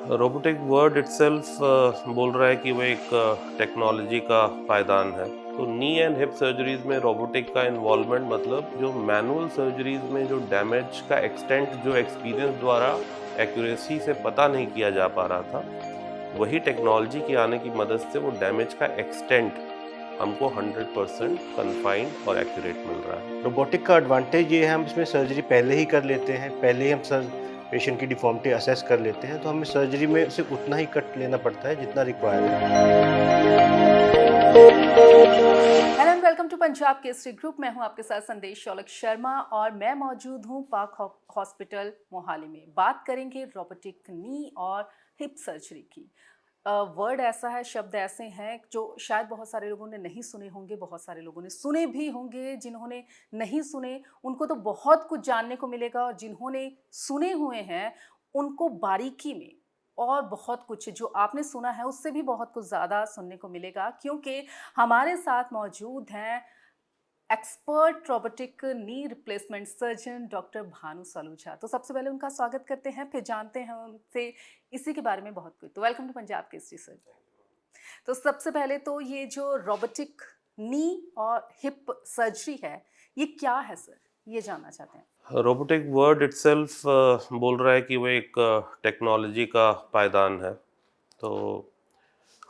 Robotic word itself बोल रहा है कि वो एक टेक्नोलॉजी का पायदान है। तो नी एंड हिप सर्जरीज में रोबोटिक का इन्वॉल्वमेंट मतलब जो मैनुअल सर्जरीज में जो डैमेज का एक्सटेंट जो एक्सपीरियंस द्वारा एक्यूरेसी से पता नहीं किया जा पा रहा था, वही टेक्नोलॉजी के आने की मदद से वो डैमेज का एक्सटेंट हमको 100% कन्फाइंड और एक्यूरेट मिल रहा है। रोबोटिक का एडवांटेज ये है, हम इसमें सर्जरी पहले ही कर लेते हैं, पहले ही हम पेशेंट की डिफॉर्मिटी असेस कर लेते हैं, तो हमें सर्जरी में सिर्फ उतना ही कट लेना पड़ता है जितना रिक्वायर्ड है। Hello and welcome to Punjab Kesari group. मैं हूं आपके साथ संदेश शौलक शर्मा और मैं मौजूद हूं पाक हॉस्पिटल मोहाली में। बात करेंगे रोबोटिक नी और हिप सर्जरी की। वर्ड ऐसा है, शब्द ऐसे हैं जो शायद बहुत सारे लोगों ने नहीं सुने होंगे, बहुत सारे लोगों ने सुने भी होंगे। जिन्होंने नहीं सुने उनको तो बहुत कुछ जानने को मिलेगा, और जिन्होंने सुने हुए हैं उनको बारीकी में और बहुत कुछ जो आपने सुना है उससे भी बहुत कुछ ज़्यादा सुनने को मिलेगा, क्योंकि हमारे साथ मौजूद हैं expert robotic knee replacement surgeon doctor Bhanu Saluja. तो सबसे पहले उनका स्वागत करते हैं, फिर जानते हैं उनसे इसी के बारे में बहुत कुछ। तो welcome to Punjab Kesari sir. तो सबसे पहले तो ये जो रोबोटिक नी और हिप सर्जरी है, ये क्या है सर, ये जानना चाहते हैं। रोबोटिक वर्ड इटसेल्फ बोल रहा है कि वो एक टेक्नोलॉजी का पायदान है। तो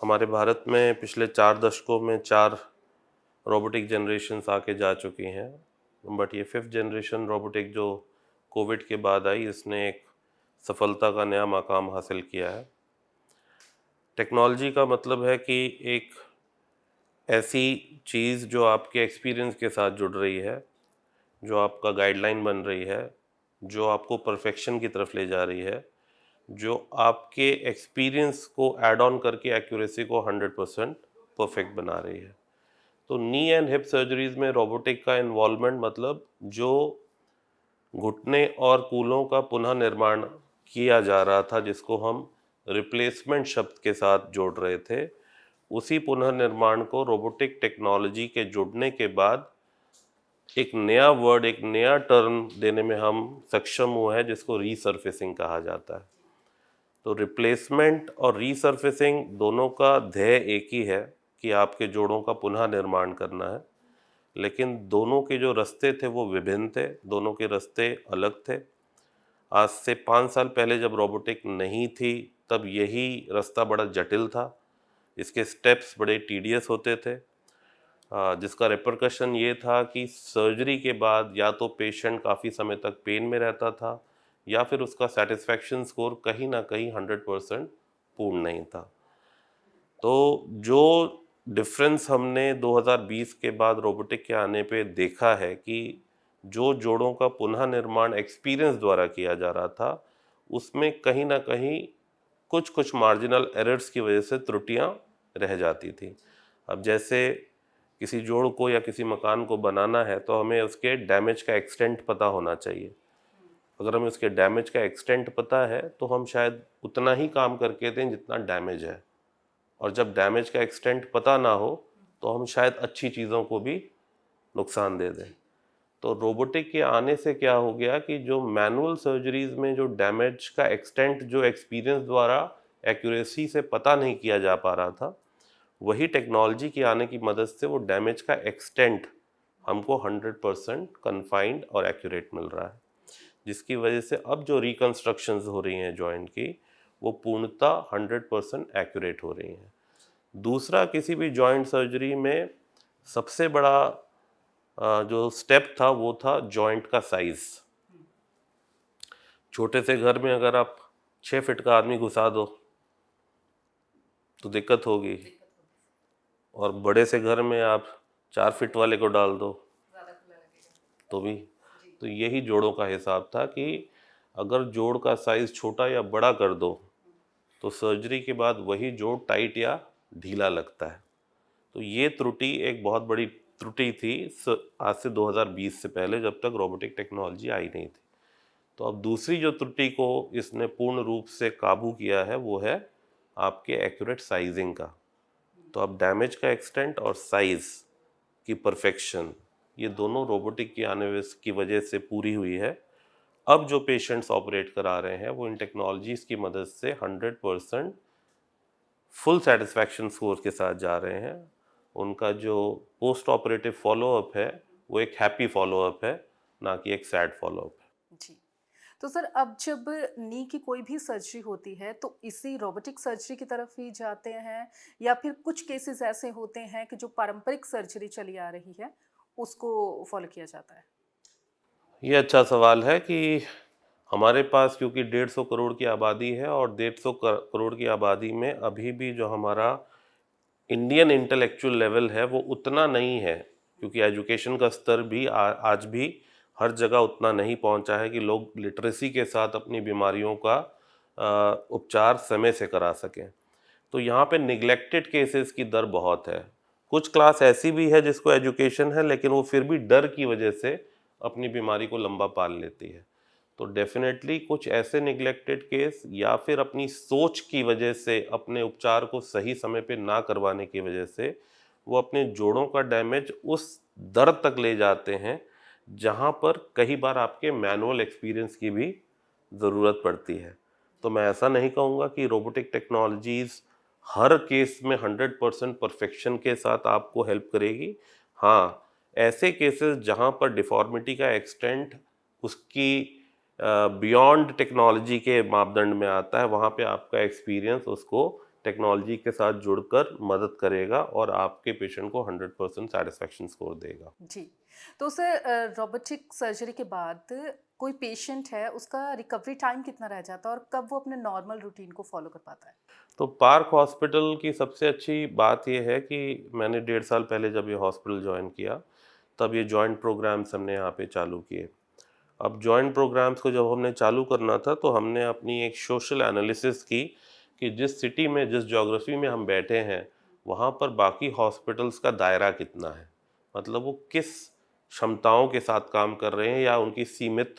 हमारे भारत में पिछले 4 दशकों में 4 रोबोटिक जनरेशन्स आके जा चुकी हैं, बट ये 5th जनरेशन रोबोटिक जो कोविड के बाद आई, इसने एक सफलता का नया मकाम हासिल किया है। टेक्नोलॉजी का मतलब है कि एक ऐसी चीज़ जो आपके एक्सपीरियंस के साथ जुड़ रही है, जो आपका गाइडलाइन बन रही है, जो आपको परफेक्शन की तरफ ले जा रही है, जो आपके एक्सपीरियंस को ऐड ऑन करके एक्यूरेसी को 100% परफेक्ट बना रही है। तो नी एंड हिप सर्जरीज में रोबोटिक का इन्वॉल्वमेंट मतलब जो घुटने और कूलों का पुनः निर्माण किया जा रहा था, जिसको हम रिप्लेसमेंट शब्द के साथ जोड़ रहे थे, उसी पुनः निर्माण को रोबोटिक टेक्नोलॉजी के जुड़ने के बाद एक नया वर्ड, एक नया टर्म देने में हम सक्षम हुए हैं, जिसको रीसर्फेसिंग कहा जाता है। तो रिप्लेसमेंट और रीसर्फेसिंग दोनों का ध्येय एक ही है कि आपके जोड़ों का पुनः निर्माण करना है, लेकिन दोनों के जो रास्ते थे वो विभिन्न थे, दोनों के रास्ते अलग थे। आज से 5 साल पहले जब रोबोटिक नहीं थी, तब यही रास्ता बड़ा जटिल था, इसके स्टेप्स बड़े टीडियस होते थे, जिसका रिपरकशन ये था कि सर्जरी के बाद या तो पेशेंट काफ़ी समय तक पेन में रहता था, या फिर उसका सेटिस्फैक्शन स्कोर कहीं ना कहीं 100% पूर्ण नहीं था। तो जो डिफरेंस हमने 2020 के बाद रोबोटिक के आने पे देखा है कि जो जोड़ों का पुनः निर्माण एक्सपीरियंस द्वारा किया जा रहा था, उसमें कहीं ना कहीं कुछ कुछ मार्जिनल एरर्स की वजह से त्रुटियां रह जाती थी। अब जैसे किसी जोड़ को या किसी मकान को बनाना है, तो हमें उसके डैमेज का एक्सटेंट पता होना चाहिए। अगर हमें उसके डैमेज का एक्सटेंट पता है, तो हम शायद उतना ही काम करके दें जितना डैमेज है, और जब डैमेज का एक्सटेंट पता ना हो, तो हम शायद अच्छी चीज़ों को भी नुकसान दे दें। तो रोबोटिक के आने से क्या हो गया कि जो मैनुअल सर्जरीज में जो डैमेज का एक्सटेंट जो एक्सपीरियंस द्वारा एक्यूरेसी से पता नहीं किया जा पा रहा था, वही टेक्नोलॉजी के आने की मदद से वो डैमेज का एक्सटेंट हमको 100% कन्फाइंड और एक्यूरेट मिल रहा है, जिसकी वजह से अब जो रिकन्स्ट्रक्शंस हो रही हैं जॉइंट की, वो पूर्णतः 100% एक्यूरेट हो रही हैं। दूसरा, किसी भी जॉइंट सर्जरी में सबसे बड़ा जो स्टेप था वो था जॉइंट का साइज़। छोटे से घर में अगर आप 6 फीट का आदमी घुसा दो तो दिक्कत होगी, और बड़े से घर में आप 4 फीट वाले को डाल दो तो भी। तो यही जोड़ों का हिसाब था कि अगर जोड़ का साइज़ छोटा या बड़ा कर दो, तो सर्जरी के बाद वही जोड़ टाइट या ढीला लगता है। तो ये त्रुटि एक बहुत बड़ी त्रुटि थी आज से 2020 से पहले, जब तक रोबोटिक टेक्नोलॉजी आई नहीं थी। तो अब दूसरी जो त्रुटि को इसने पूर्ण रूप से काबू किया है, वो है आपके एक्यूरेट साइजिंग का। तो अब डैमेज का एक्सटेंट और साइज़ की परफेक्शन, ये दोनों रोबोटिक की आने की वजह से पूरी हुई है। अब जो पेशेंट्स ऑपरेट करा रहे हैं वो इन टेक्नोलॉजीज़ की मदद से 100% फुल सेटिस्फैक्शन स्कोर के साथ जा रहे हैं। उनका जो पोस्ट ऑपरेटिव फॉलोअप है वो एक हैप्पी फॉलोअप है, ना कि एक सैड फॉलोअप है। जी। तो सर अब जब नी की कोई भी सर्जरी होती है तो इसी रोबोटिक सर्जरी की तरफ ही जाते हैं या फिर कुछ केसेस ऐसे होते हैं कि जो पारंपरिक सर्जरी चली आ रही है उसको फॉलो किया जाता है? ये अच्छा सवाल है कि हमारे पास क्योंकि 150 करोड़ की आबादी है और 150 करोड़ की आबादी में अभी भी जो हमारा इंडियन इंटेलेक्चुअल लेवल है वो उतना नहीं है, क्योंकि एजुकेशन का स्तर भी आज भी हर जगह उतना नहीं पहुंचा है कि लोग लिटरेसी के साथ अपनी बीमारियों का उपचार समय से करा सकें। तो यहाँ पे निगलेक्टेड केसेस की दर बहुत है। कुछ क्लास ऐसी भी है जिसको एजुकेशन है लेकिन वो फिर भी डर की वजह से अपनी बीमारी को लंबा पाल लेती है। तो डेफिनेटली कुछ ऐसे निगलेक्टेड केस या फिर अपनी सोच की वजह से अपने उपचार को सही समय पे ना करवाने की वजह से वो अपने जोड़ों का डैमेज उस दर तक ले जाते हैं जहाँ पर कई बार आपके मैनुअल एक्सपीरियंस की भी ज़रूरत पड़ती है। तो मैं ऐसा नहीं कहूँगा कि रोबोटिक टेक्नोलॉजीज़ हर केस में 100% परफेक्शन के साथ आपको हेल्प करेगी। हाँ, ऐसे केसेस जहाँ पर डिफ़ॉर्मिटी का एक्सटेंट उसकी बियॉन्ड टेक्नोलॉजी के मापदंड में आता है, वहाँ पे आपका एक्सपीरियंस उसको टेक्नोलॉजी के साथ जुड़कर मदद करेगा और आपके पेशेंट को 100% सेटिस्फैक्शन स्कोर देगा। जी। तो सर रोबोटिक सर्जरी के बाद कोई पेशेंट है उसका रिकवरी टाइम कितना रह जाता है और कब वो अपने नॉर्मल रूटीन को फॉलो कर पाता है? तो पार्क हॉस्पिटल की सबसे अच्छी बात ये है कि मैंने 1.5 साल पहले जब ये हॉस्पिटल ज्वाइन किया तब ये जॉइंट प्रोग्राम्स हमने यहाँ पे चालू किए। अब जॉइंट प्रोग्राम्स को जब हमने चालू करना था तो हमने अपनी एक सोशल एनालिसिस की कि जिस सिटी में, जिस ज्योग्राफी में हम बैठे हैं वहाँ पर बाकी हॉस्पिटल्स का दायरा कितना है, मतलब वो किस क्षमताओं के साथ काम कर रहे हैं या उनकी सीमित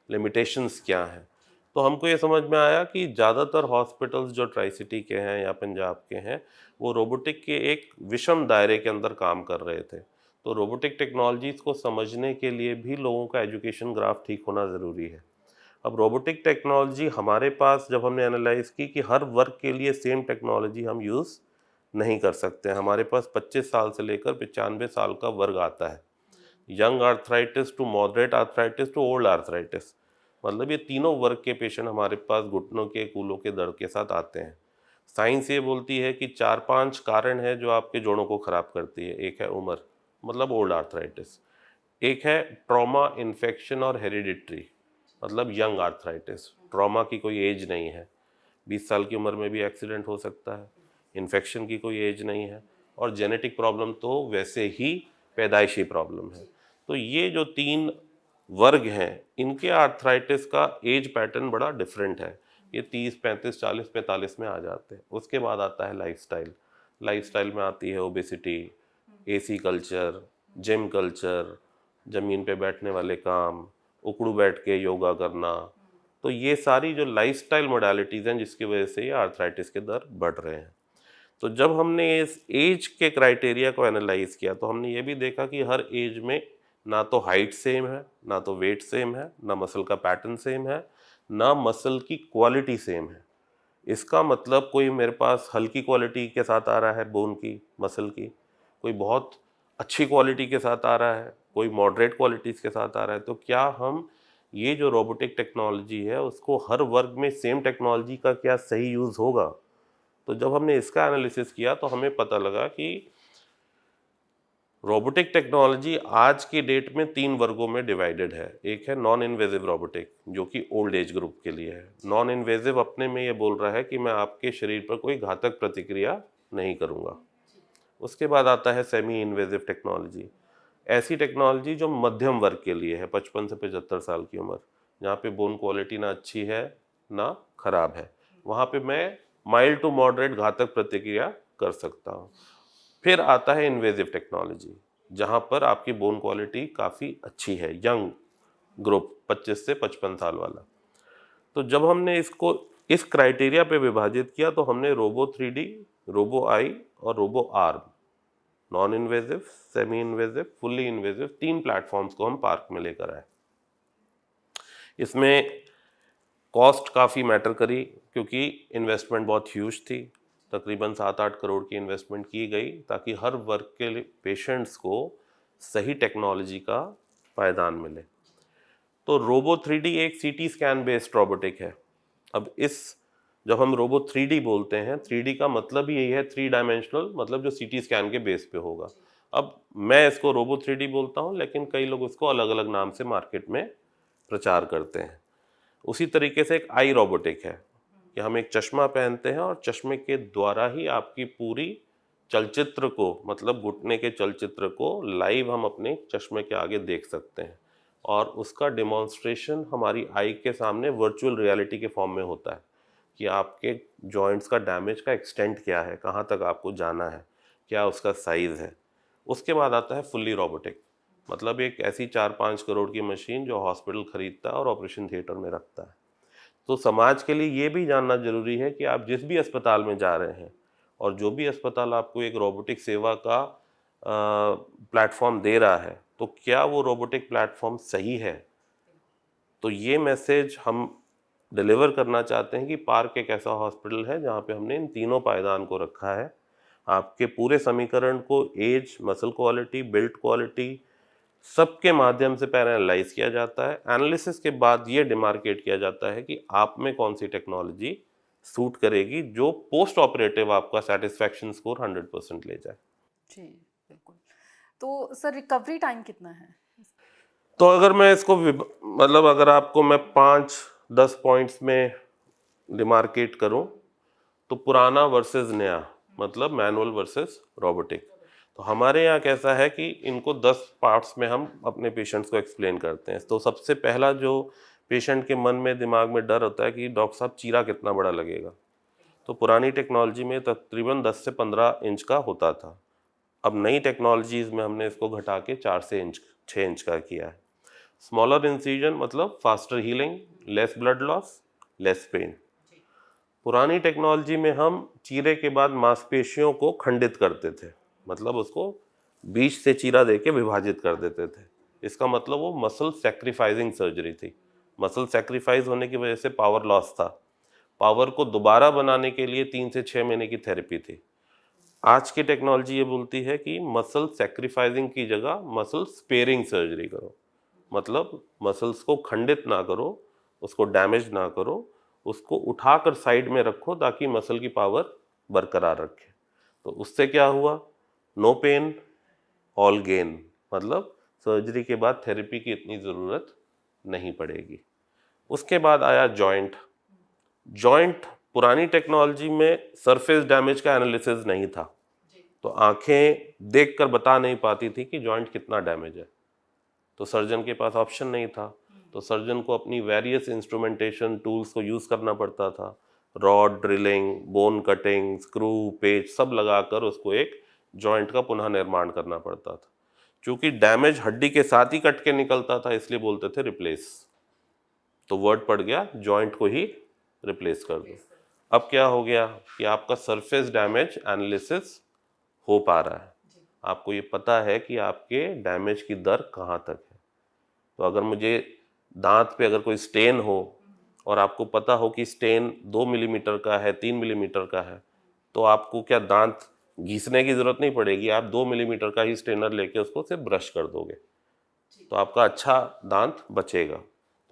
लिमिटेशंस क्या हैं। तो हमको ये समझ में आया कि ज़्यादातर हॉस्पिटल्स जो ट्राई सिटी के हैं या पंजाब के हैं वो रोबोटिक के एक विषम दायरे के अंदर काम कर रहे थे। तो रोबोटिक टेक्नोलॉजीज़ को समझने के लिए भी लोगों का एजुकेशन ग्राफ ठीक होना ज़रूरी है। अब रोबोटिक टेक्नोलॉजी हमारे पास जब हमने एनालाइज की कि हर वर्ग के लिए सेम टेक्नोलॉजी हम यूज़ नहीं कर सकते। हमारे पास 25 साल से लेकर 95 साल का वर्ग आता है, young arthritis to moderate arthritis to old arthritis, मतलब ये तीनों वर्ग के पेशेंट हमारे पास घुटनों के, कूलों के दर्द के साथ आते हैं। साइंस ये बोलती है कि 4-5 कारण है जो आपके जोड़ों को ख़राब करती है। एक है उम्र, मतलब ओल्ड आर्थराइटिस। एक है ट्रॉमा, इन्फेक्शन और हेरिडिटरी, मतलब यंग आर्थराइटिस। ट्रॉमा की कोई एज नहीं है, 20 साल की उम्र में भी एक्सीडेंट हो सकता है। इन्फेक्शन की कोई एज नहीं है और जेनेटिक प्रॉब्लम तो वैसे ही पैदाइशी प्रॉब्लम है। तो ये जो 3 वर्ग हैं इनके आर्थराइटिस का एज पैटर्न बड़ा डिफरेंट है। ये 30, 35, 40, 45 में आ जाते हैं। उसके बाद आता है लाइफस्टाइल। लाइफस्टाइल में आती है obesity, AC culture, gym culture, ज़मीन पे बैठने वाले काम, उकड़ू बैठ के योगा करना। तो ये सारी जो लाइफस्टाइल मोडालिटीज़ हैं जिसकी वजह से ये आर्थराइटिस के दर बढ़ रहे हैं। तो जब हमने इस एज के क्राइटेरिया को एनालाइज किया तो हमने ये भी देखा कि हर एज में ना तो हाइट सेम है, ना तो वेट सेम है, ना मसल का पैटर्न सेम है, ना मसल की क्वालिटी सेम है। इसका मतलब कोई मेरे पास हल्की क्वालिटी के साथ आ रहा है बोन की, मसल की, कोई बहुत अच्छी क्वालिटी के साथ आ रहा है, कोई मॉडरेट क्वालिटीज़ के साथ आ रहा है। तो क्या हम ये जो रोबोटिक टेक्नोलॉजी है उसको हर वर्ग में सेम टेक्नोलॉजी का क्या सही यूज़ होगा? तो जब हमने इसका एनालिसिस किया तो हमें पता लगा कि रोबोटिक टेक्नोलॉजी आज की डेट में 3 वर्गों में डिवाइडेड है। एक है नॉन इन्वेजिव रोबोटिक जो कि ओल्ड एज ग्रुप के लिए है। नॉन इन्वेजिव अपने में ये बोल रहा है कि मैं आपके शरीर पर कोई घातक प्रतिक्रिया नहीं करूँगा। उसके बाद आता है सेमी इन्वेजिव टेक्नोलॉजी, ऐसी टेक्नोलॉजी जो मध्यम वर्ग के लिए है, 55 से 75 साल की उम्र, जहाँ पे बोन क्वालिटी ना अच्छी है ना ख़राब है, वहाँ पे मैं माइल्ड टू मॉडरेट घातक प्रतिक्रिया कर सकता हूँ। फिर आता है इन्वेजिव टेक्नोलॉजी जहाँ पर आपकी बोन क्वालिटी काफ़ी अच्छी है, यंग ग्रुप 25 से 55 साल वाला। तो जब हमने इसको इस क्राइटेरिया पे विभाजित किया तो हमने रोबो 3D, रोबो आई और robo arm, non invasive, semi invasive, fully invasive, 3 platforms को हम पार्क में लेकर आए। इसमें कॉस्ट काफ़ी मैटर करी क्योंकि इन्वेस्टमेंट बहुत ह्यूज थी। तकरीबन 7-8 करोड़ की इन्वेस्टमेंट की गई ताकि हर वर्ग के पेशेंट्स को सही टेक्नोलॉजी का पायदान मिले। तो रोबो 3D एक सीटी स्कैन बेस्ड रोबोटिक है। अब जब हम रोबो 3D बोलते हैं, 3D का मतलब ही यही है, 3 डायमेंशनल, मतलब जो सीटी स्कैन के बेस पे होगा। अब मैं इसको रोबो 3D बोलता हूँ, लेकिन कई लोग इसको अलग अलग नाम से मार्केट में प्रचार करते हैं। उसी तरीके से एक आई रोबोटिक है कि हम एक चश्मा पहनते हैं और चश्मे के द्वारा ही आपकी पूरी चलचित्र को, मतलब घुटने के चलचित्र को लाइव हम अपने चश्मे के आगे देख सकते हैं और उसका डिमॉन्स्ट्रेशन हमारी आई के सामने वर्चुअल रियलिटी के फॉर्म में होता है कि आपके जॉइंट्स का डैमेज का एक्सटेंट क्या है, कहाँ तक आपको जाना है, क्या उसका साइज़ है। उसके बाद आता है फुल्ली रोबोटिक, मतलब एक ऐसी 4-5 करोड़ की मशीन जो हॉस्पिटल खरीदता है और ऑपरेशन थिएटर में रखता है। तो समाज के लिए ये भी जानना जरूरी है कि आप जिस भी अस्पताल में जा रहे हैं और जो भी अस्पताल आपको एक रोबोटिक सेवा का प्लेटफॉर्म दे रहा है, तो क्या वो रोबोटिक प्लेटफॉर्म सही है। तो ये मैसेज हम डिलीवर करना चाहते हैं कि पार्क एक ऐसा हॉस्पिटल है जहाँ पे हमने इन तीनों पायदान को रखा है। आपके पूरे समीकरण को age, muscle quality, build quality सबके माध्यम से पहले एनालाइज किया जाता है। एनालिसिस के बाद ये डिमार्केट किया जाता है कि आप में कौन सी टेक्नोलॉजी सूट करेगी जो पोस्ट ऑपरेटिव आपका सेटिस्फैक्शन स्कोर 100% ले जाए। जी बिल्कुल। तो सर रिकवरी टाइम कितना है? तो अगर मैं इसको मतलब अगर आपको मैं 5-10 पॉइंट्स में डिमार्केट करूं, तो पुराना वर्सेस नया, मतलब मैनुअल वर्सेस रोबोटिक। तो हमारे यहाँ कैसा है कि इनको 10 पार्ट्स में हम अपने पेशेंट्स को एक्सप्लेन करते हैं। तो सबसे पहला जो पेशेंट के मन में, दिमाग में डर होता है कि डॉक्टर साहब चीरा कितना बड़ा लगेगा। तो पुरानी टेक्नोलॉजी में तकरीबन 10 से 15 इंच का होता था। अब नई टेक्नोलॉजीज़ में हमने इसको घटा के 6 इंच का किया है। स्मॉलर इंसिजन मतलब faster healing, less blood loss, less pain. पुरानी टेक्नोलॉजी में हम चीरे के बाद मांसपेशियों को खंडित करते थे, मतलब उसको बीच से चीरा देके विभाजित कर देते थे। इसका मतलब वो मसल सैक्रिफाइसिंग सर्जरी थी। मसल सैक्रिफाइस होने की वजह से पावर लॉस था। पावर को दोबारा बनाने के लिए 3 से 6 महीने की थेरेपी थी। आज की टेक्नोलॉजी ये बोलती है कि मसल सैक्रिफाइसिंग की जगह मसल स्पेयरिंग सर्जरी करो, मतलब मसल्स को खंडित ना करो, उसको डैमेज ना करो, उसको उठाकर साइड में रखो ताकि मसल की पावर बरकरार रखे। तो उससे क्या हुआ, नो पेन ऑल गेन, मतलब सर्जरी के बाद थेरेपी की इतनी ज़रूरत नहीं पड़ेगी। उसके बाद आया जॉइंट। जॉइंट पुरानी टेक्नोलॉजी में सरफेस डैमेज का एनालिसिस नहीं था, तो आंखें देखकर बता नहीं पाती थी कि जॉइंट कितना डैमेज है। तो सर्जन के पास ऑप्शन नहीं था, तो सर्जन को अपनी वेरियस इंस्ट्रूमेंटेशन टूल्स को यूज़ करना पड़ता था। Rod drilling, bone cutting, screw, पेच सब लगाकर उसको एक जॉइंट का पुनः निर्माण करना पड़ता था। क्योंकि डैमेज हड्डी के साथ ही कट के निकलता था, इसलिए बोलते थे रिप्लेस। तो वर्ड पड़ गया, जॉइंट को ही रिप्लेस कर दो। अब क्या हो गया कि आपका सरफेस डैमेज एनालिसिस हो पा रहा है, आपको ये पता है कि आपके डैमेज की दर कहाँ तक है। तो अगर मुझे दांत पे अगर कोई स्टेन हो और आपको पता हो कि स्टेन 2 मिलीमीटर का है, 3 मिलीमीटर का है, तो आपको क्या दांत घिसने की ज़रूरत नहीं पड़ेगी, आप 2 मिलीमीटर का ही स्टेनर लेके उसको सिर्फ ब्रश कर दोगे, तो आपका अच्छा दांत बचेगा।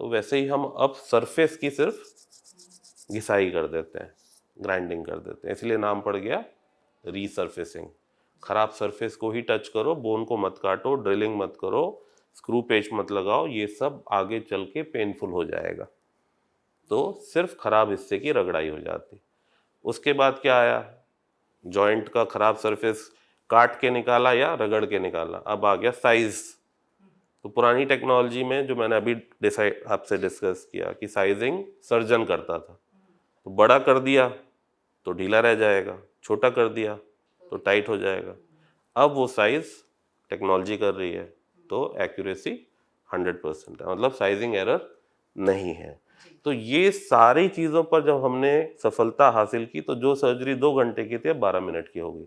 तो वैसे ही हम अब सरफेस की सिर्फ घिसाई कर देते हैं, ग्राइंडिंग कर देते हैं, इसलिए नाम पड़ गया रीसर्फेसिंग। खराब सरफेस को ही टच करो, बोन को मत काटो, ड्रिलिंग मत करो, स्क्रू पेच मत लगाओ, ये सब आगे चल के पेनफुल हो जाएगा। तो सिर्फ खराब हिस्से की रगड़ाई हो जाती। उसके बाद क्या आया, जॉइंट का खराब सरफेस काट के निकाला या रगड़ के निकाला, अब आ गया साइज। तो पुरानी टेक्नोलॉजी में जो मैंने अभी आपसे डिस्कस किया कि साइजिंग सर्जन करता था, तो बड़ा कर दिया तो ढीला रह जाएगा, छोटा कर दिया तो टाइट हो जाएगा। अब वो साइज टेक्नोलॉजी कर रही है, तो एक्यूरेसी 100% है, मतलब साइजिंग एरर नहीं है। तो ये सारी चीज़ों पर जब हमने सफलता हासिल की, तो जो सर्जरी 2 घंटे की थी अब 12 मिनट की हो गई।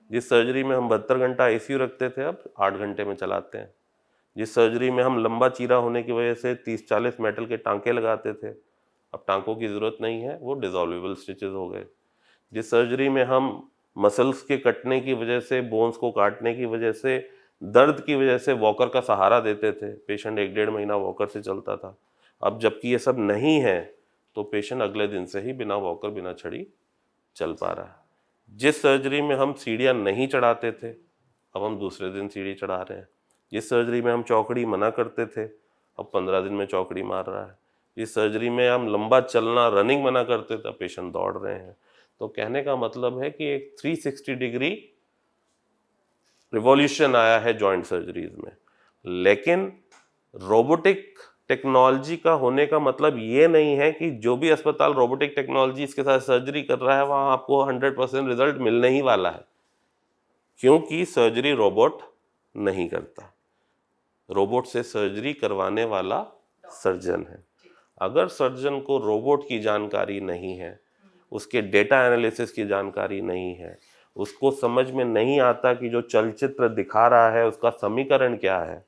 जिस सर्जरी में हम 72 घंटा ICU रखते थे, अब 8 घंटे में चलाते हैं। जिस सर्जरी में हम लंबा चीरा होने की वजह से 30-40 मेटल के टांके लगाते थे, अब टांकों की ज़रूरत नहीं है, वो डिसॉल्वेबल स्टिचेस हो गए। जिस सर्जरी में हम मसल्स के कटने की वजह से, बोन्स को काटने की वजह से, दर्द की वजह से वॉकर का सहारा देते थे, पेशेंट 1-1.5 महीना वॉकर से चलता था, अब जबकि ये सब नहीं है तो पेशेंट अगले दिन से ही बिना वॉकर, बिना छड़ी चल पा रहा है। जिस सर्जरी में हम सीढ़ियाँ नहीं चढ़ाते थे, अब हम दूसरे दिन सीढ़ी चढ़ा रहे हैं। जिस सर्जरी में हम चौकड़ी मना करते थे, अब 15 दिन में चौकड़ी मार रहा है। जिस सर्जरी में हम लंबा चलना, रनिंग मना करते थे, पेशेंट दौड़ रहे हैं। तो कहने का मतलब है कि एक 360 डिग्री रिवॉल्यूशन आया है जॉइंट सर्जरीज में। लेकिन रोबोटिक टेक्नोलॉजी का होने का मतलब ये नहीं है कि जो भी अस्पताल रोबोटिक टेक्नोलॉजी इसके साथ सर्जरी कर रहा है वहाँ आपको 100% रिजल्ट मिलने ही वाला है, क्योंकि सर्जरी रोबोट नहीं करता। रोबोट से सर्जरी करवाने वाला सर्जन है। अगर सर्जन को रोबोट की जानकारी नहीं है, उसके डेटा एनालिसिस की जानकारी नहीं है, उसको समझ में नहीं आता कि जो चलचित्र दिखा रहा है उसका समीकरण क्या है,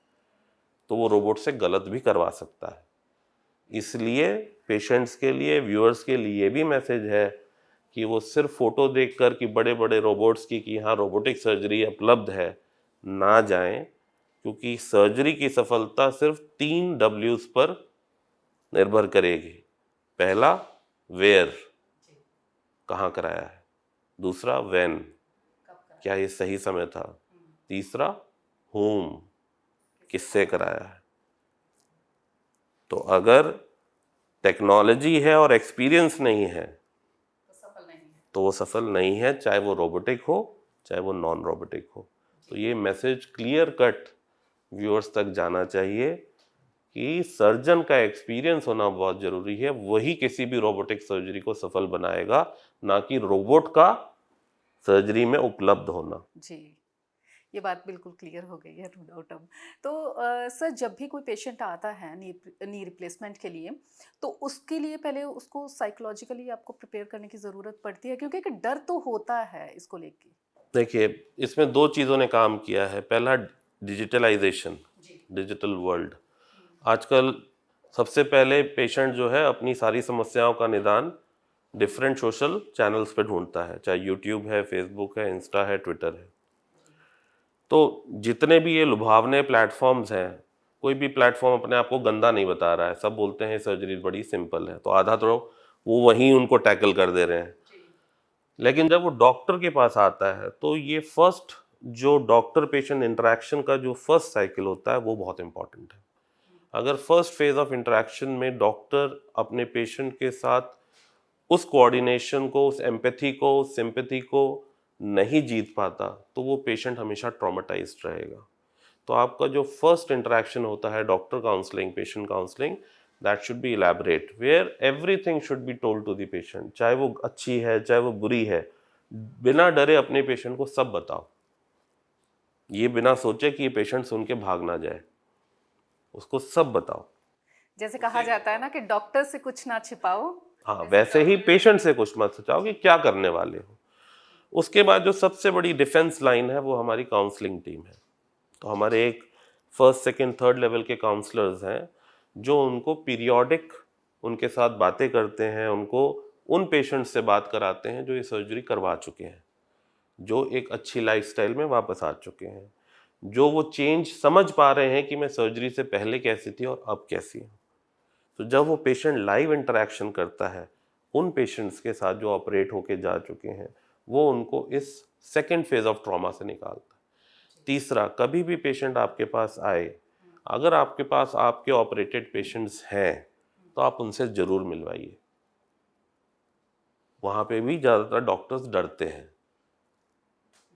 तो वो रोबोट से गलत भी करवा सकता है। इसलिए पेशेंट्स के लिए, व्यूअर्स के लिए भी मैसेज है कि वो सिर्फ फोटो देखकर कि बड़े बड़े रोबोट्स की कि यहाँ रोबोटिक सर्जरी उपलब्ध है, ना जाएं, क्योंकि सर्जरी की सफलता सिर्फ 3 W's पर निर्भर करेगी। पहला, वेयर, कहाँ कराया है। दूसरा, व्हेन, क्या ये सही समय था। तीसरा, होम, किससे कराया है। तो अगर टेक्नोलॉजी है और एक्सपीरियंस नहीं है तो वो सफल नहीं है, चाहे वो रोबोटिक हो चाहे वो नॉन रोबोटिक हो। तो ये मैसेज क्लियर कट व्यूअर्स तक जाना चाहिए कि सर्जन का एक्सपीरियंस होना बहुत ज़रूरी है, वही किसी भी रोबोटिक सर्जरी को सफल बनाएगा, ना कि रोबोट का सर्जरी में उपलब्ध होना। जी, ये बात बिल्कुल क्लियर हो गई है, नो डाउट अब। तो सर, जब भी कोई पेशेंट आता है नी रिप्लेसमेंट के लिए, तो उसके लिए पहले उसको साइकोलॉजिकली आपको प्रिपेयर करने की ज़रूरत पड़ती है, क्योंकि एक डर तो होता है इसको लेके। देखिए, इसमें 2 चीज़ों ने काम किया है। पहला, डिजिटलाइजेशन, डिजिटल वर्ल्ड। आजकल सबसे पहले पेशेंट जो है अपनी सारी समस्याओं का निदान डिफरेंट सोशल चैनल्स पे ढूंढता है, चाहे यूट्यूब है, फेसबुक है, इंस्टा है, ट्विटर है। तो जितने भी ये लुभावने प्लेटफॉर्म्स हैं, कोई भी प्लेटफॉर्म अपने आप को गंदा नहीं बता रहा है, सब बोलते हैं सर्जरी बड़ी सिंपल है, तो आधा तो वो वहीं उनको टैकल कर दे रहे हैं। लेकिन जब वो डॉक्टर के पास आता है तो ये फर्स्ट जो डॉक्टर पेशेंट इंटरेक्शन का जो फर्स्ट साइकिल होता है वो बहुत इंपॉर्टेंट है। अगर फर्स्ट फेज ऑफ इंटरेक्शन में डॉक्टर अपने पेशेंट के साथ उस कोऑर्डिनेशन को, उस एम्पैथी को, उस सिंपैथी को नहीं जीत पाता तो वो पेशेंट हमेशा ट्रॉमेटाइज्ड रहेगा। तो आपका जो फर्स्ट इंटरेक्शन होता है doctor counselling, patient counselling, that should be elaborate, where everything should be told to the patient, चाहे वो अच्छी है चाहे वो बुरी है, बिना डरे अपने पेशेंट को सब बताओ। ये बिना सोचे कि ये पेशेंट सुन के भाग ना जाए, उसको सब बताओ। जैसे कहा जाता है ना कि डॉक्टर से कुछ ना छिपाओ, हाँ, वैसे ही पेशेंट से कुछ मत सोचाओ कि क्या करने वाले हो। उसके बाद जो सबसे बड़ी डिफेंस लाइन है वो हमारी काउंसलिंग टीम है। तो हमारे एक फर्स्ट, सेकंड, थर्ड लेवल के काउंसलर्स हैं जो उनको पीरियोडिक उनके साथ बातें करते हैं, उनको उन पेशेंट से बात कराते हैं जो ये सर्जरी करवा चुके हैं, जो एक अच्छी लाइफस्टाइल में वापस आ चुके हैं, जो वो चेंज समझ पा रहे हैं कि मैं सर्जरी से पहले कैसी थी और अब कैसी हूँ। तो जब वो पेशेंट लाइव इंटरेक्शन करता है उन पेशेंट्स के साथ जो ऑपरेट होके जा चुके हैं, वो उनको इस सेकेंड फेज ऑफ ट्रॉमा से निकालता है। तीसरा, कभी भी पेशेंट आपके पास आए, अगर आपके पास आपके ऑपरेटेड पेशेंट्स हैं तो आप उनसे ज़रूर मिलवाइए। वहाँ पे भी ज़्यादातर डॉक्टर्स डरते हैं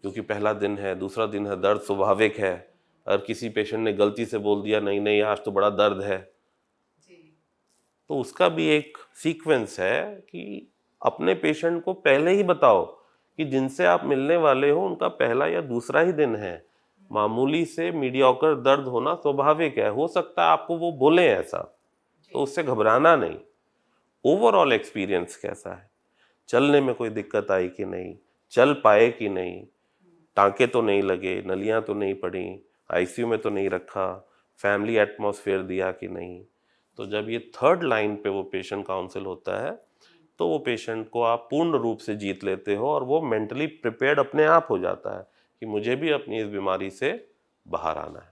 क्योंकि पहला दिन है, दूसरा दिन है, दर्द स्वाभाविक है। अगर किसी पेशेंट ने गलती से बोल दिया नहीं नहीं आज तो बड़ा दर्द है, तो उसका भी एक सीक्वेंस है कि अपने पेशेंट को पहले ही बताओ कि जिनसे आप मिलने वाले हो उनका पहला या दूसरा ही दिन है, मामूली से मीडियोकर दर्द होना स्वाभाविक है, हो सकता है आपको वो बोले ऐसा, तो उससे घबराना नहीं। ओवरऑल एक्सपीरियंस कैसा है, चलने में कोई दिक्कत आई कि नहीं, चल पाए कि नहीं, टांके तो नहीं लगे, नलियां तो नहीं पड़ी, आईसीयू में तो नहीं रखा, फैमिली एटमॉस्फेयर दिया कि नहीं। तो जब ये थर्ड लाइन पे वो पेशेंट काउंसिल होता है तो वो पेशेंट को आप पूर्ण रूप से जीत लेते हो और वो मेंटली प्रिपेयर्ड अपने आप हो जाता है कि मुझे भी अपनी इस बीमारी से बाहर आना है।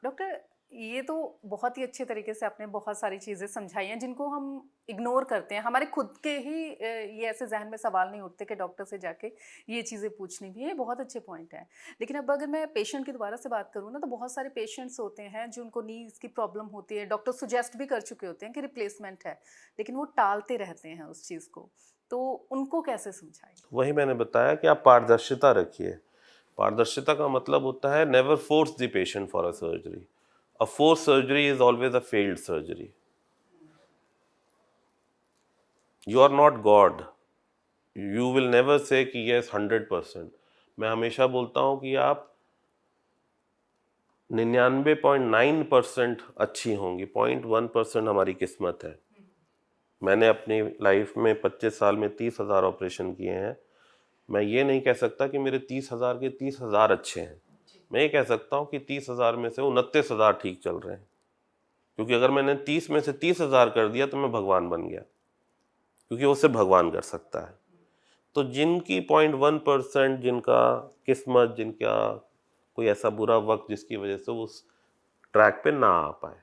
डॉक्टर, ये तो बहुत ही अच्छे तरीके से आपने बहुत सारी चीज़ें समझाई हैं जिनको हम इग्नोर करते हैं। हमारे खुद के ही ये ऐसे जहन में सवाल नहीं उठते कि डॉक्टर से जाके ये चीज़ें पूछनी भी है। ये बहुत अच्छे पॉइंट हैं। लेकिन अब अगर मैं पेशेंट की दोबारा से बात करूँ ना, तो बहुत सारे पेशेंट्स होते हैं जिनको नीज़ की प्रॉब्लम होती है। डॉक्टर सुजेस्ट भी कर चुके होते हैं कि रिप्लेसमेंट है, लेकिन वो टालते रहते हैं उस चीज़ को। तो उनको कैसे समझाएं? वही मैंने बताया कि आप पारदर्शिता रखिए। पारदर्शिता का मतलब होता है never force the patient for a surgery. A force surgery is always a failed surgery. You are not God, you will never say कि यस 100%। मैं हमेशा बोलता हूँ कि आप 99.9% अच्छी होंगी, 0.1% हमारी किस्मत है। मैंने अपनी लाइफ में 25 साल में 30,000 ऑपरेशन किए हैं। मैं ये नहीं कह सकता कि मेरे 30,000 के 30,000 अच्छे हैं। मैं ये कह सकता हूँ कि 30,000 में से 29,000 ठीक चल रहे हैं, क्योंकि अगर मैंने 30 में से 30,000 कर दिया तो मैं भगवान बन गया, क्योंकि वो सिर्फ भगवान कर सकता है। तो जिनकी 0.1%, जिनका किस्मत, जिनका कोई ऐसा बुरा वक्त जिसकी वजह से वो उस ट्रैक पे ना आ पाए,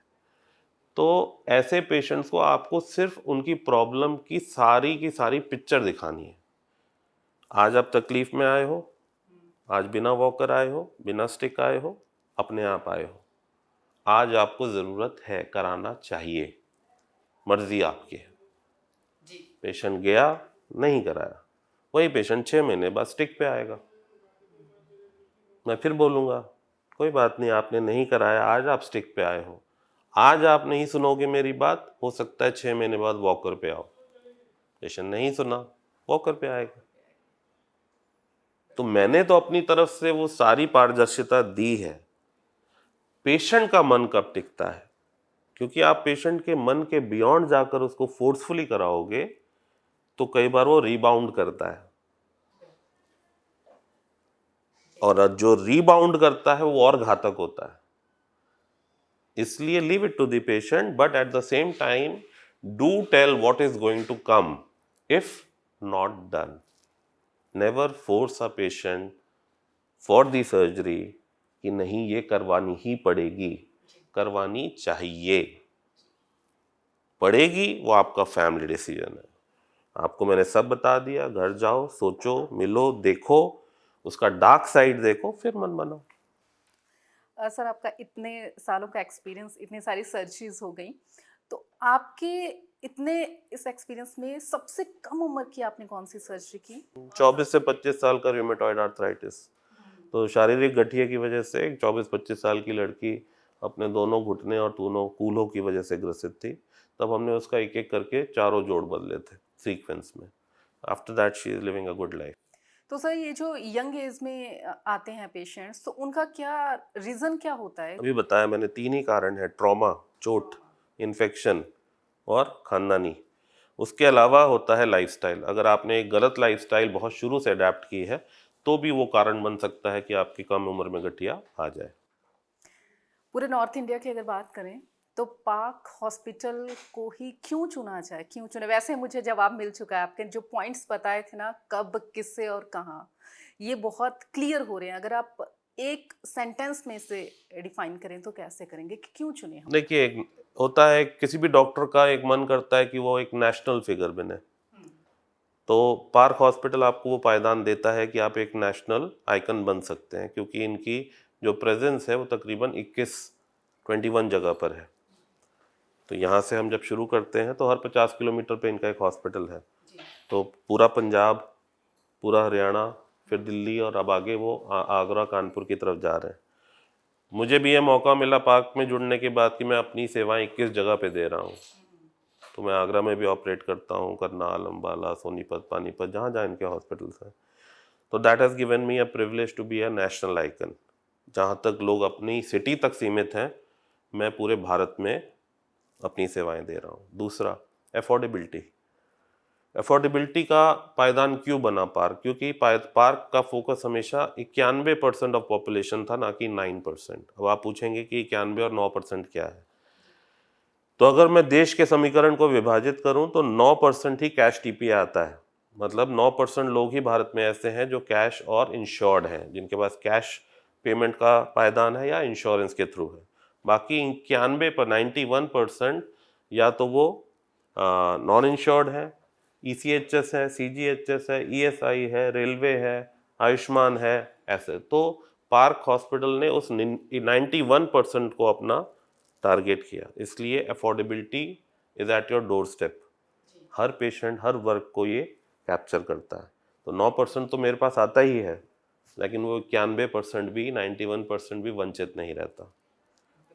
तो ऐसे पेशेंट्स को आपको सिर्फ उनकी प्रॉब्लम की सारी पिक्चर दिखानी है। आज आप तकलीफ में आए हो, आज बिना वॉकर आए हो, बिना स्टिक आए हो, अपने आप आए हो। आज आपको ज़रूरत है, कराना चाहिए, मर्जी आपकी है। पेशेंट गया, नहीं कराया, वही पेशेंट 6 महीने बाद स्टिक पे आएगा। मैं फिर बोलूँगा कोई बात नहीं, आपने नहीं कराया, आज आप स्टिक पे आए हो, आज आप नहीं सुनोगे मेरी बात, हो सकता है 6 महीने बाद वॉकर पे आओ। पेशेंट नहीं सुना, वॉकर पे आएगा। तो मैंने तो अपनी तरफ से वो सारी पारदर्शिता दी है। पेशेंट का मन कब टिकता है, क्योंकि आप पेशेंट के मन के बियॉन्ड जाकर उसको फोर्सफुली कराओगे तो कई बार वो रीबाउंड करता है, और जो रीबाउंड करता है वो और घातक होता है। इसलिए leave it to the patient, but at the same time do tell what is going to come if not done. Never force a patient for the surgery कि नहीं ये करवानी ही पड़ेगी, करवानी चाहिए। पड़ेगी वो आपका फैमिली डिसीजन है। आपको मैंने सब बता दिया, घर जाओ, सोचो, मिलो, देखो, उसका डार्क साइड देखो, फिर मन बनाओ। सर, आपका इतने सालों का एक्सपीरियंस, इतनी सारी सर्जरीज हो गई, तो आपके इतने इस एक्सपीरियंस में सबसे कम उम्र की आपने कौन सी सर्जरी की? 24 से 25 साल का रूमेटॉइड आर्थराइटिस। तो शारीरिक गठिया की वजह से एक 24-25 साल की लड़की अपने दोनों घुटने और दोनों कूल्हों की वजह से ग्रसित थी। तब हमने उसका एक एक करके चारों जोड़ बदले थे सीक्वेंस में। After that she is living a good life. तो सर, ये जो यंग एज में आते हैं पेशेंट्स, तो उनका क्या रीज़न क्या होता है? अभी बताया मैंने, 3 ही कारण है: ट्रॉमा, चोट, इन्फेक्शन और खानदानी। उसके अलावा होता है लाइफस्टाइल। अगर आपने एक गलत लाइफस्टाइल बहुत शुरू से अडेप्ट की है तो भी वो कारण बन सकता है कि आपकी कम उम्र में गठिया आ जाए। पूरे नॉर्थ इंडिया की अगर बात करें, तो पाक हॉस्पिटल को ही क्यों चुना जाए? क्यों चुने? वैसे मुझे जवाब मिल चुका है, आपके जो पॉइंट्स बताए थे ना, कब, किससे और कहाँ, ये बहुत क्लियर हो रहे हैं। अगर आप एक सेंटेंस में से डिफाइन करें तो कैसे करेंगे कि क्यों चुने हम? देखिए, एक होता है, किसी भी डॉक्टर का एक मन करता है कि वो एक नेशनल फिगर बने। तो पार्क हॉस्पिटल आपको वो पायदान देता है कि आप एक नेशनल आइकन बन सकते हैं, क्योंकि इनकी जो प्रेजेंस है वो तकरीबन 21 जगह पर है। तो यहाँ से हम जब शुरू करते हैं तो हर 50 किलोमीटर पे इनका एक हॉस्पिटल है। तो पूरा पंजाब, पूरा हरियाणा, फिर दिल्ली, और अब आगे वो आगरा, कानपुर की तरफ जा रहे हैं। मुझे भी ये मौका मिला पार्क में जुड़ने के बाद कि मैं अपनी सेवाएं 21 जगह पे दे रहा हूँ। तो मैं आगरा में भी ऑपरेट करता हूँ, करनाल, अम्बाला, सोनीपत, पानीपत, जहाँ जहाँ इनके हॉस्पिटल्स हैं। तो that has given me a privilege to be a national icon. जहाँ तक लोग अपनी सिटी तक सीमित हैं, मैं पूरे भारत में अपनी सेवाएं दे रहा हूँ। दूसरा, अफोर्डेबिलिटी। अफोर्डेबिलिटी का पायदान क्यों बना पार्क? क्योंकि पार्क का फोकस हमेशा 91% ऑफ पॉपुलेशन था, ना कि 9%। अब आप पूछेंगे कि 91 और 9% क्या है? तो अगर मैं देश के समीकरण को विभाजित करूं तो 9% ही कैश टीपीए आता है। मतलब 9% लोग ही भारत में ऐसे हैं जो कैश और इंश्योर्ड हैं, जिनके पास कैश पेमेंट का पायदान है या इंश्योरेंस के थ्रू है। बाकी 91% या तो वो नॉन इंश्योर्ड है, ईसीएचएस है, सीजीएचएस है, ईएसआई है, रेलवे है, आयुष्मान है, ऐसे। तो पार्क हॉस्पिटल ने उस 91% को अपना टारगेट किया, इसलिए affordability is at your door step. हर पेशेंट, हर वर्ग को ये कैप्चर करता है। तो 9% तो मेरे पास आता ही है, लेकिन वो 91% भी, 91% भी वंचित नहीं रहता।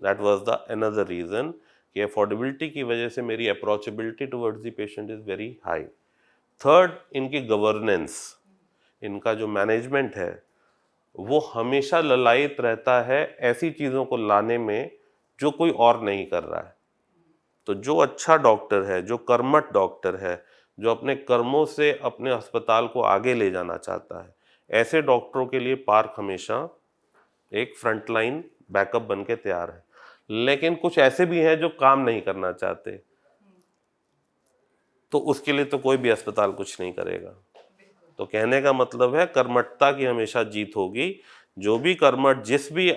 That was the another reason कि अफोर्डेबिलिटी की वजह से मेरी approachability towards the patient is very high. Third, इनकी गवर्नेंस, इनका जो मैनेजमेंट है वो हमेशा ललायत रहता है ऐसी चीज़ों को लाने में जो कोई और नहीं कर रहा है। तो जो अच्छा डॉक्टर है, जो कर्मठ डॉक्टर है, जो अपने कर्मों से अपने अस्पताल को आगे ले जाना चाहता है, ऐसे डॉक्टरों के लिए पार्क हमेशा एक फ्रंटलाइन बैकअप बन के तैयार है। लेकिन कुछ ऐसे भी हैं जो काम नहीं करना चाहते, तो उसके लिए तो कोई भी अस्पताल कुछ नहीं करेगा। तो कहने का मतलब है कर्मठता की हमेशा जीत होगी। जो भी कर्मठ जिस भी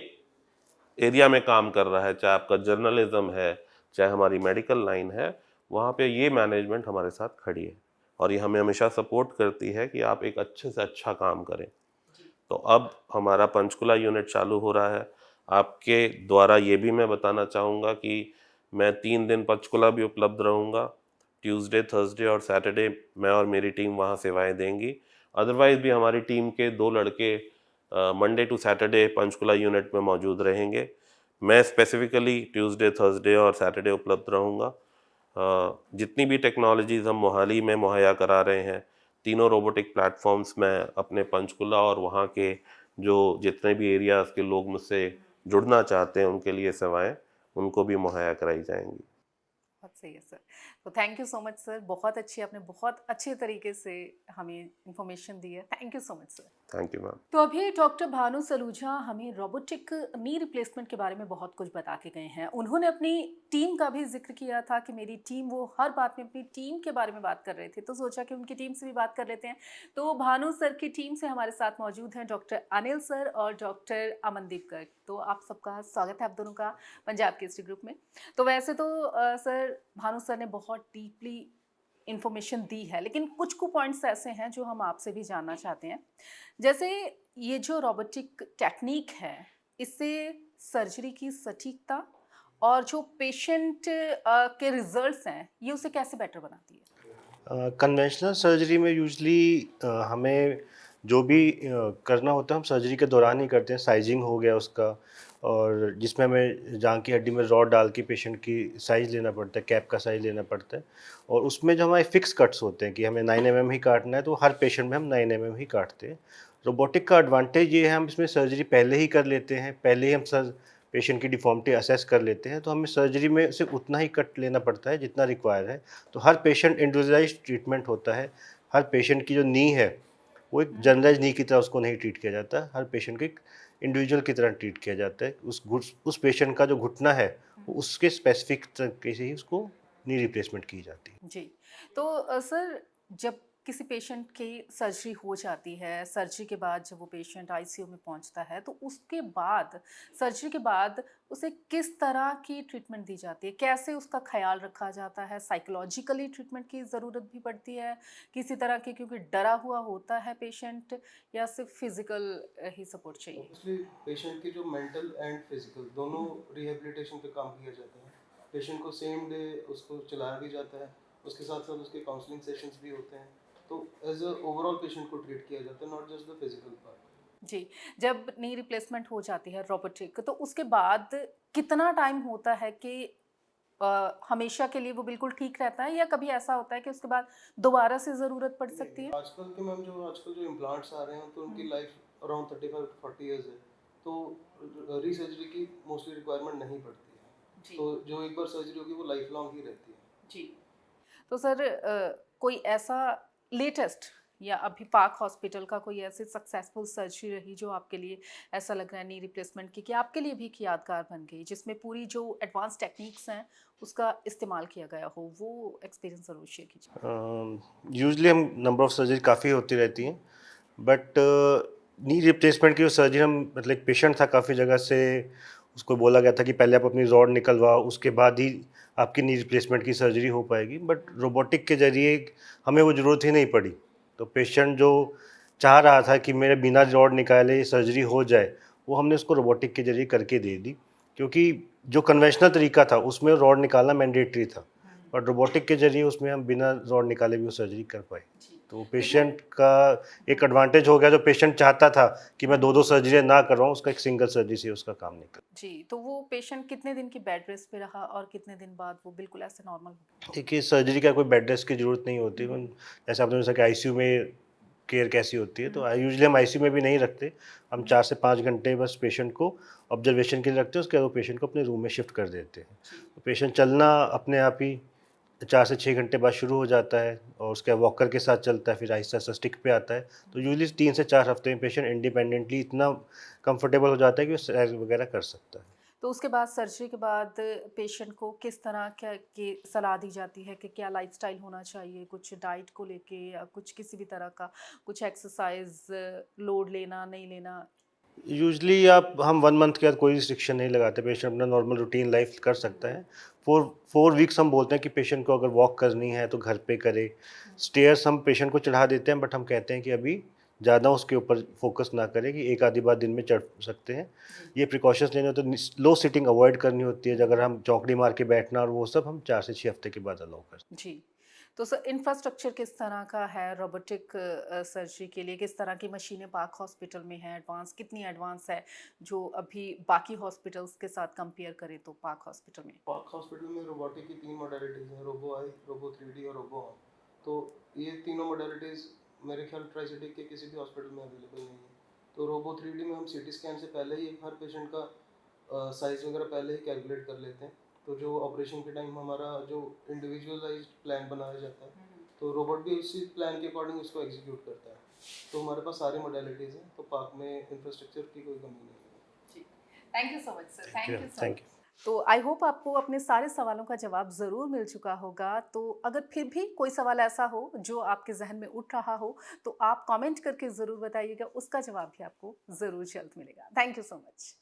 एरिया में काम कर रहा है, चाहे आपका जर्नलिज्म है, चाहे हमारी मेडिकल लाइन है, वहाँ पे ये मैनेजमेंट हमारे साथ खड़ी है और ये हमें हमेशा सपोर्ट करती है कि आप एक अच्छे से अच्छा काम करें। तो अब हमारा पंचकुला यूनिट चालू हो रहा है। आपके द्वारा ये भी मैं बताना चाहूँगा कि मैं 3 दिन पंचकुला भी उपलब्ध रहूँगा। ट्यूसडे, थर्सडे और सैटरडे मैं और मेरी टीम वहाँ सेवाएं देंगी। अदरवाइज़ भी हमारी टीम के 2 लड़के Monday to Saturday Panchkula unit में मौजूद रहेंगे। मैं स्पेसिफिकली ट्यूसडे, थर्सडे और सैटरडे उपलब्ध रहूँगा। जितनी भी टेक्नोलॉजीज़ हम मोहाली में मुहैया करा रहे हैं, तीनों रोबोटिक प्लेटफॉर्म्स मैं अपने पंचकुला और वहाँ के जो जितने भी एरियाज़ के लोग मुझसे जुड़ना चाहते हैं उनके लिए सेवाएं उनको भी मुहैया कराई जाएंगी। बहुत सही है सर। तो thank you so much sir, बहुत अच्छी, आपने बहुत अच्छे तरीके से हमें इंफॉर्मेशन दी है। Thank you so much sir. Thank you ma'am. तो अभी डॉक्टर भानु सलूजा हमें रोबोटिक नी रिप्लेसमेंट के बारे में बहुत कुछ बता के गए हैं। उन्होंने अपनी टीम का भी जिक्र किया था कि मेरी टीम, वो हर बात में अपनी टीम के बारे में बात कर रहे थे, तो सोचा कि उनकी टीम से भी बात कर लेते हैं। तो भानु सर की टीम से हमारे साथ मौजूद हैं डॉक्टर अनिल सर और डॉक्टर अमनदीप गर्ग। तो आप सबका स्वागत है आप दोनों का पंजाब केसरी ग्रुप में। तो वैसे तो सर, भानु सर ने बहुत डीपली इन्फॉर्मेशन दी है, लेकिन कुछ पॉइंट्स ऐसे हैं जो हम आपसे भी जानना चाहते हैं। जैसे ये जो रोबोटिक टेक्निक है, इससे सर्जरी की सटीकता और जो पेशेंट के रिजल्ट्स हैं, ये उसे कैसे बेटर बनाती है? कन्वेंशनल सर्जरी में यूजली हमें जो भी करना होता है हम सर्जरी के दौरान ही करते हैं। साइजिंग हो गया उसका, और जिसमें हमें जान की हड्डी में रॉड डाल के पेशेंट की साइज़ लेना पड़ता है, कैप का साइज़ लेना पड़ता है। और उसमें जो हमारे फिक्स कट्स होते हैं कि हमें 9 mm ही काटना है, तो हर पेशेंट में हम 9 mm ही काटते हैं। रोबोटिक का एडवांटेज ये है, हम इसमें सर्जरी पहले ही कर लेते हैं, पहले ही हम पेशेंट की डिफॉर्मिटी असेस कर लेते हैं, तो हमें सर्जरी में सिर्फ उतना ही कट लेना पड़ता है जितना रिक्वायर है। तो हर पेशेंट इंडिविजुअलाइज्ड ट्रीटमेंट होता है। हर पेशेंट की जो नी है वो एक जनरलाइज नी की तरह उसको नहीं ट्रीट किया जाता। हर पेशेंट को एक इंडिविजुअल की तरह ट्रीट किया जाता है। उस पेशेंट का जो घुटना है वो उसके स्पेसिफिक तरीके से ही उसको नी रिप्लेसमेंट की जाती है। जी। तो सर, जब किसी पेशेंट की सर्जरी हो जाती है, सर्जरी के बाद जब वो पेशेंट आईसीयू में पहुंचता है, तो उसके बाद, सर्जरी के बाद उसे किस तरह की ट्रीटमेंट दी जाती है? कैसे उसका ख्याल रखा जाता है? साइकोलॉजिकली ट्रीटमेंट की ज़रूरत भी पड़ती है किसी तरह की, क्योंकि डरा हुआ होता है पेशेंट, या सिर्फ फिजिकल ही सपोर्ट चाहिए? ऑब्वियसली पेशेंट की जो मेंटल एंड फिजिकल दोनों रिहेबिलिटेशन पे काम किया जाता है। पेशेंट को सेम डे उसको चलाया भी जाता है, उसके साथ साथ उसके काउंसलिंग सेशंस भी होते हैं। तो एज अ ओवरऑल पेशेंट को ट्रीट किया जाता है, not just the physical part. जी। जब नी रिप्लेसमेंट हो जाती है रोबोटिक, तो उसके बाद कितना टाइम होता है कि हमेशा के लिए वो बिल्कुल ठीक रहता है, या कभी ऐसा होता है कि उसके बाद दोबारा से ज़रूरत पड़ सकती है? आजकल जो इम्प्लांट्स आ रहे हैं तो उनकी लाइफ अराउंड 35-40 इयर्स है। तो रीसर्जरी की मोस्टली रिक्वायरमेंट नहीं पड़ती है। जी। तो जो एक बार सर्जरी होगी वो लाइफ लॉन्ग ही रहती है। जी। तो सर, कोई ऐसा लेटेस्ट या अभी पाक हॉस्पिटल का कोई ऐसी सक्सेसफुल सर्जरी रही जो आपके लिए ऐसा लग रहा है नी रिप्लेसमेंट की कि आपके लिए भी एक यादगार बन गई, जिसमें पूरी जो एडवांस टेक्निक्स हैं उसका इस्तेमाल किया गया हो, वो एक्सपीरियंस ज़रूर शेयर कीजिए। यूजली हम नंबर ऑफ सर्जरी काफ़ी होती रहती हैं, बट नी रिप्लेसमेंट की जो सर्जरी हम मतलब एक पेशेंट था काफ़ी जगह से, उसको बोला गया था कि पहले आप अपनी रॉड निकलवाओ, उसके बाद ही आपकी नी रिप्लेसमेंट की सर्जरी हो पाएगी, बट रोबोटिक के ज़रिए हमें वो ज़रूरत ही नहीं पड़ी। तो पेशेंट जो चाह रहा था कि मेरे बिना रॉड निकाले सर्जरी हो जाए, वो हमने उसको रोबोटिक के ज़रिए करके दे दी, क्योंकि जो कन्वेंशनल तरीका था उसमें रॉड निकालना मैंडेटरी था, और रोबोटिक के ज़रिए उसमें हम बिना रॉड निकाले भी वो सर्जरी कर पाए। तो पेशेंट का एक एडवांटेज हो गया, जो पेशेंट चाहता था कि मैं 2-2 सर्जरी ना करवाऊँ, उसका एक सिंगल सर्जरी से उसका काम निकल। जी, तो वो पेशेंट कितने दिन की बेड रेस्ट पे रहा और कितने दिन बाद वो बिल्कुल ऐसे नॉर्मल हो गया? देखिए, सर्जरी का कोई बेड रेस्ट की ज़रूरत नहीं होती। जैसे आपने पूछा कि आईसीयू में केयर कैसी होती है, तो यूजुअली हम आईसीयू में भी नहीं रखते। हम 4 से 5 घंटे बस पेशेंट को ऑब्जर्वेशन के लिए रखते हैं, उसके बाद वो पेशेंट को अपने रूम में शिफ्ट कर देते हैं। तो पेशेंट चलना अपने आप ही 4 से 6 घंटे बाद शुरू हो जाता है, और उसके बाद वॉकर के साथ चलता है, फिर आहिस्ता-आहिस्ता स्टिक पे आता है। तो यूजुअली 3 से 4 हफ्ते में पेशेंट इंडिपेंडेंटली इतना कंफर्टेबल हो जाता है कि वो सैर वगैरह कर सकता है। तो उसके बाद सर्जरी के बाद पेशेंट को किस तरह क्या की सलाह दी जाती है कि क्या लाइफस्टाइल होना चाहिए, कुछ डाइट को लेके या कुछ किसी भी तरह का कुछ एक्सरसाइज लोड लेना नहीं लेना? यूजुअली आप हम 1 मंथ के बाद कोई रिस्ट्रिक्शन नहीं लगाते, पेशेंट अपना नॉर्मल रूटीन लाइफ कर सकता है। 4 वीक्स हम बोलते हैं कि पेशेंट को अगर वॉक करनी है तो घर पे करे। स्टेयर्स हम पेशेंट को चढ़ा देते हैं, बट हम कहते हैं कि अभी ज़्यादा उसके ऊपर फोकस ना करें, कि एक आधी बार दिन में चढ़ सकते हैं। ये प्रिकॉशंस लेने होते हैं। स्लो सिटिंग अवॉइड करनी होती है, अगर हम चौकड़ी मार के बैठना और वो सब हम 4 से 6 हफ्ते के बाद अलाउ करते हैं। जी। तो सर इंफ्रास्ट्रक्चर किस तरह का है रोबोटिक सर्जरी के लिए? किस तरह की मशीनें पाक हॉस्पिटल में हैं? एडवांस कितनी एडवांस है जो अभी बाकी हॉस्पिटल्स के साथ कंपेयर करें तो पाक हॉस्पिटल में? पाक हॉस्पिटल में रोबोटिक की 3 मॉडलिटीज़ हैं, रोबो आई, रोबो 3D और रोबो आर्म। तो ये तीनों मॉडलिटीज़ मेरे ख्याल ट्राई सिटी के किसी भी हॉस्पिटल में अवेलेबल नहीं है। तो रोबो 3D में हम सीटी स्कैन से पहले ही हर पेशेंट का साइज़ वगैरह पहले ही कैलकुलेट कर लेते हैं। तो जो ऑपरेशन के टाइम हमारा जो इंडिविजुअलाइज्ड प्लान बनाया जाता है, तो रोबोट भी उसी प्लान के अकॉर्डिंग उसको एग्जीक्यूट करता है। तो हमारे पास सारी मॉडलिटीज़ हैं, तो पाक में इंफ्रास्ट्रक्चर की कोई कमी नहीं है। जी, thank you so much sir, thank you so thank much. You. तो आई होप आपको अपने सारे सवालों का जवाब ज़रूर मिल चुका होगा। तो अगर फिर भी कोई सवाल ऐसा हो जो आपके ज़हन में उठ रहा हो, तो आप कमेंट करके ज़रूर बताइएगा, उसका जवाब भी आपको ज़रूर जल्द मिलेगा। Thank you so much.